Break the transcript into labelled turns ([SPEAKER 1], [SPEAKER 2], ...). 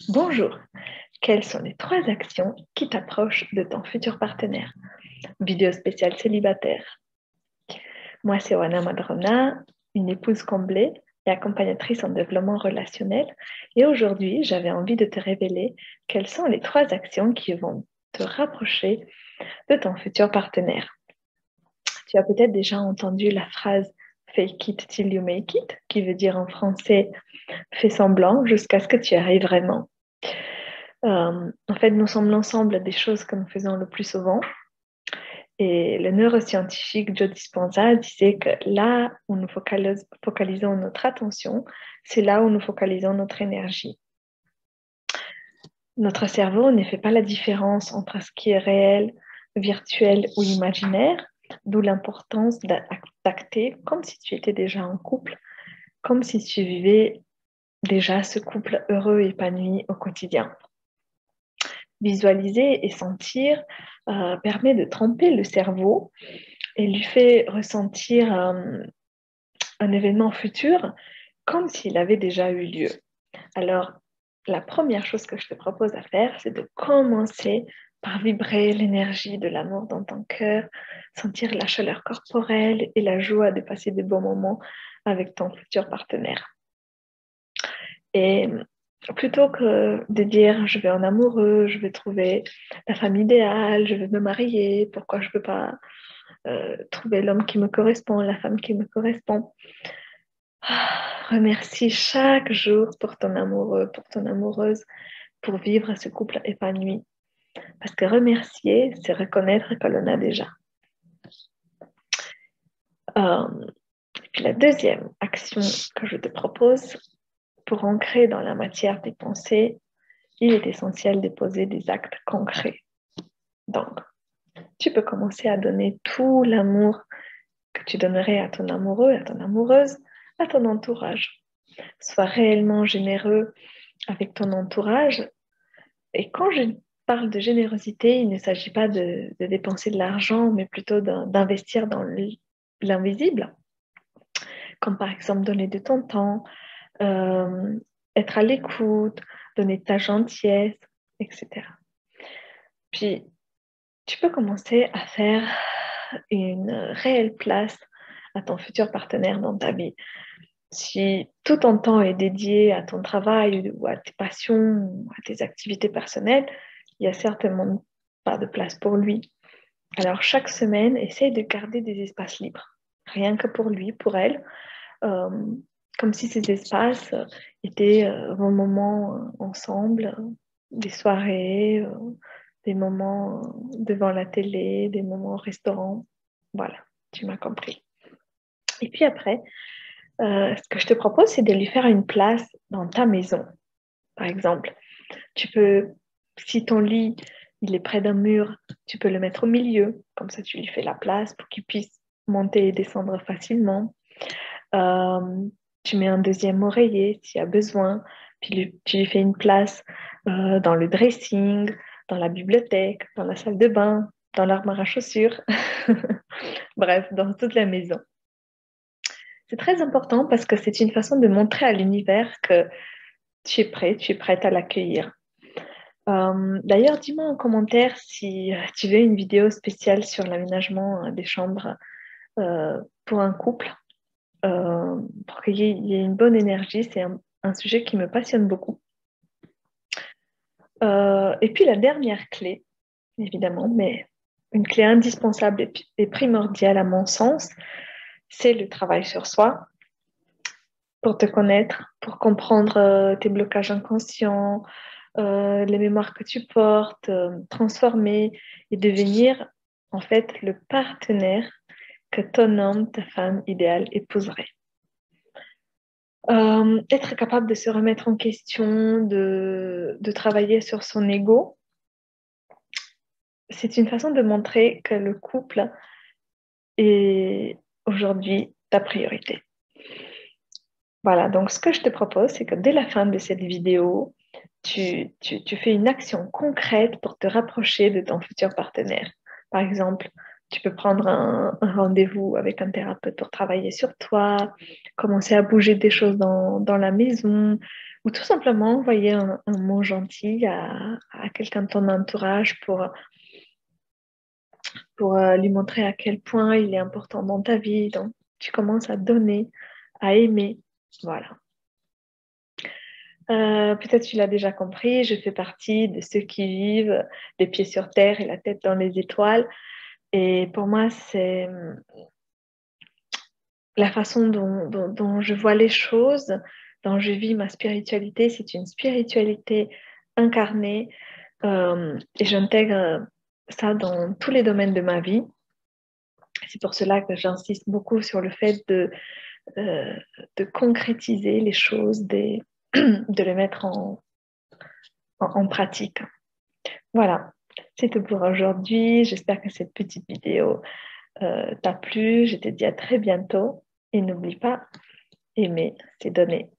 [SPEAKER 1] Bonjour, quelles sont les trois actions qui t'approchent de ton futur partenaire? Vidéo spéciale célibataire. Moi, c'est Oana Madrona, une épouse comblée et accompagnatrice en développement relationnel. Et aujourd'hui, j'avais envie de te révéler quelles sont les trois actions qui vont te rapprocher de ton futur partenaire. Tu as peut-être déjà entendu la phrase Fake it till you make it, qui veut dire en français fais semblant jusqu'à ce que tu y arrives vraiment. En fait, nous sommes l'ensemble des choses que nous faisons le plus souvent. Et le neuroscientifique Joe Dispenza disait que là où nous focalisons notre attention, c'est là où nous focalisons notre énergie. Notre cerveau ne fait pas la différence entre ce qui est réel, virtuel ou imaginaire, d'où l'importance d'acter comme si tu étais déjà en couple, comme si tu vivais déjà ce couple heureux et épanoui au quotidien. Visualiser et sentir permet de tromper le cerveau et lui fait ressentir un événement futur comme s'il avait déjà eu lieu. Alors, la première chose que je te propose à faire, c'est de commencer par vibrer l'énergie de l'amour dans ton cœur, sentir la chaleur corporelle et la joie de passer de bons moments avec ton futur partenaire. Et plutôt que de dire je vais en amoureux, je vais trouver la femme idéale, je vais me marier, pourquoi je ne peux pas trouver l'homme qui me correspond, la femme qui me correspond. Remercie chaque jour pour ton amoureux, pour ton amoureuse, pour vivre ce couple épanoui. Parce que remercier, c'est reconnaître que l'on a déjà. Et puis la deuxième action que je te propose, pour ancrer dans la matière tes pensées, il est essentiel de poser des actes concrets. Donc, tu peux commencer à donner tout l'amour que tu donnerais à ton amoureux, à ton amoureuse, à ton entourage. Sois réellement généreux avec ton entourage. Et quand je parle de générosité, il ne s'agit pas de dépenser de l'argent, mais plutôt d'investir dans l'invisible, comme par exemple donner de ton temps, euh, être à l'écoute, donner de ta gentillesse, etc. Puis, tu peux commencer à faire une réelle place à ton futur partenaire dans ta vie. Si tout ton temps est dédié à ton travail ou à tes passions ou à tes activités personnelles, il n'y a certainement pas de place pour lui. Alors, chaque semaine, essaye de garder des espaces libres, rien que pour lui, pour elle, euh, comme si ces espaces étaient vos moments ensemble, des soirées, des moments devant la télé, des moments au restaurant. Voilà, tu m'as compris. Et puis après, ce que je te propose, c'est de lui faire une place dans ta maison. Par exemple, tu peux, si ton lit, il est près d'un mur, tu peux le mettre au milieu. Comme ça, tu lui fais la place pour qu'il puisse monter et descendre facilement. Euh, Tu mets un deuxième oreiller s'il y a besoin. Puis tu lui fais une place dans le dressing, dans la bibliothèque, dans la salle de bain, dans l'armoire à chaussures. Bref, dans toute la maison. C'est très important parce que c'est une façon de montrer à l'univers que tu es prêt, tu es prête à l'accueillir. D'ailleurs, dis-moi en commentaire si tu veux une vidéo spéciale sur l'aménagement des chambres pour un couple, pour qu'il y ait une bonne énergie. C'est un sujet qui me passionne beaucoup. Et puis la dernière clé, évidemment, mais une clé indispensable et primordiale à mon sens, c'est le travail sur soi pour te connaître, pour comprendre tes blocages inconscients, les mémoires que tu portes, transformer et devenir en fait le partenaire que ton homme, ta femme idéale épouserait. Être capable de se remettre en question, de travailler sur son ego, c'est une façon de montrer que le couple est aujourd'hui ta priorité. Voilà, donc ce que je te propose, c'est que dès la fin de cette vidéo, tu fais une action concrète pour te rapprocher de ton futur partenaire. Par exemple, tu peux prendre un rendez-vous avec un thérapeute pour travailler sur toi, commencer à bouger des choses dans la maison, ou tout simplement envoyer un mot gentil à quelqu'un de ton entourage pour lui montrer à quel point il est important dans ta vie. Donc, tu commences à donner, à aimer. Voilà. Peut-être tu l'as déjà compris, je fais partie de ceux qui vivent les pieds sur terre et la tête dans les étoiles. Et pour moi, c'est la façon dont je vois les choses, dont je vis ma spiritualité. C'est une spiritualité incarnée et j'intègre ça dans tous les domaines de ma vie. C'est pour cela que j'insiste beaucoup sur le fait euh, de concrétiser les choses, de les mettre en pratique. Voilà, c'est tout pour aujourd'hui. J'espère que cette petite vidéo t'a plu. Je te dis à très bientôt et n'oublie pas, aimer, c'est donner.